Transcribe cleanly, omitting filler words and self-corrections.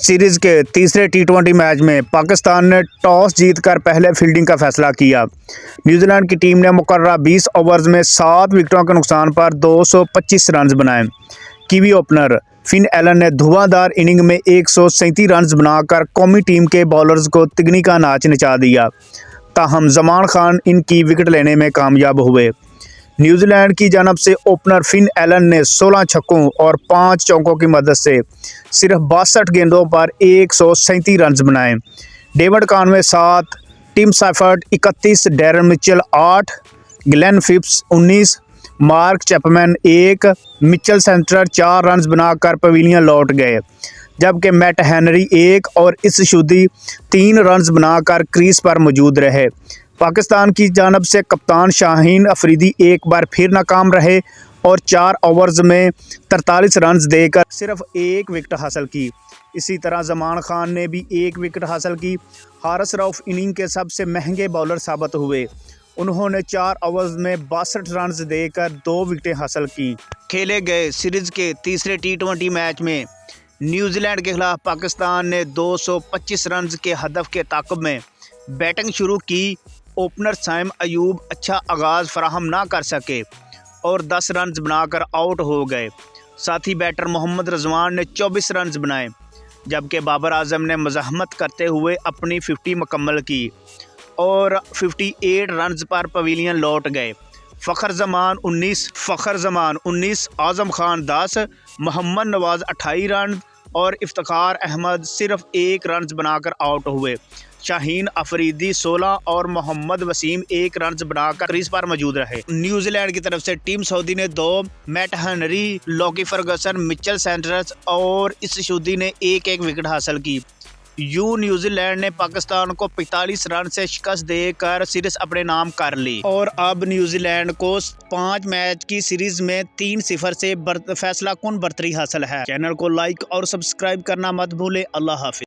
Series के तीसरे टी20 match में पाकिस्तान ने टॉस जीतकर पहले फील्डिंग का फैसला किया। न्यूजीलैंड की टीम ने मुकर्ररा 20 ओवर्स में 7 विकेटों के नुकसान पर 225 रन बनाए। कीवी ओपनर फिन एलन ने धुआंधार इनिंग में 137 रन बनाकर कौमी टीम के बॉलर्स को तिगनी का नाच नचा दिया। ताहम जमान खान इनकी विकेट लेने में कामयाब हुए। न्यूजीलैंड की जानब से ओपनर फिन एलन ने 16 छक्कों और 5 चौकों की मदद से सिर्फ 62 गेंदों पर 137 रन बनाए। David Conway 7, Tim Seifert 31, Darren Mitchell 8, Glenn Phillips 19, Mark Chapman 1, Mitchell Santner 4 run बनाकर पवेलियन लौट गए, जबकि मैट हेनरी 1 और इशशुदी 3 रन बनाकर क्रीज पर मौजूद रहे। पाकिस्तान की जानब से कप्तान शाहीन अफरीदी एक बार फिर नाकाम रहे और 4 ओवर्स में 43 रन देकर सिर्फ 1 विकेट हासिल की। इसी तरह जमान खान ने भी 1 विकेट हासिल की। हारिस रऊफ इनिंग के सबसे महंगे बॉलर साबित हुए। उन्होंने 4 ओवर्स में 62 रन देकर 2 विकेटें हासिल की। खेले गए सीरीज के तीसरे टी20 मैच में न्यूजीलैंड के खिलाफ पाकिस्तान ने 225 रन के हदफ के ताक़ुब में बैटिंग शुरू की। ओपनर साइम अयूब अच्छा आगाज़ फराहम ना कर सके और 10 रन बनाकर आउट हो गए। साथ ही बैटर मोहम्मद रिजवान ने 24 रन बनाए, जबकि बाबर आजम ने मज़ाहमत करते हुए अपनी 50 मुकम्मल की और 58 रन पर पवेलियन लौट गए। फ़खर जमान 19, आज़म खान 10, मोहम्मद नवाज़ 28 रन और इफ्तिखार अहमद सिर्फ 1 रन बनाकर आउट हुए। शाहीन अफरीदी 16 और मोहम्मद वसीम 1 रन बनाकर क्रीज पर मौजूद रहे। न्यूजीलैंड की तरफ से टीम सऊदी ने 2, Matt Henry, Lockie Ferguson, Mitchell Santners और इशशुदी ने 1-1 विकेट हासिल की। न्यूजीलैंड ने पाकिस्तान को 45 रन से शिकस्त देकर सीरीज अपने नाम कर ली और अब न्यूजीलैंड को 5 मैच की सीरीज में 3-0 से फैसला कुन बरतरी हासिल है। चैनल को लाइक और सब्सक्राइब करना मत भूले। अल्लाह हाफिज।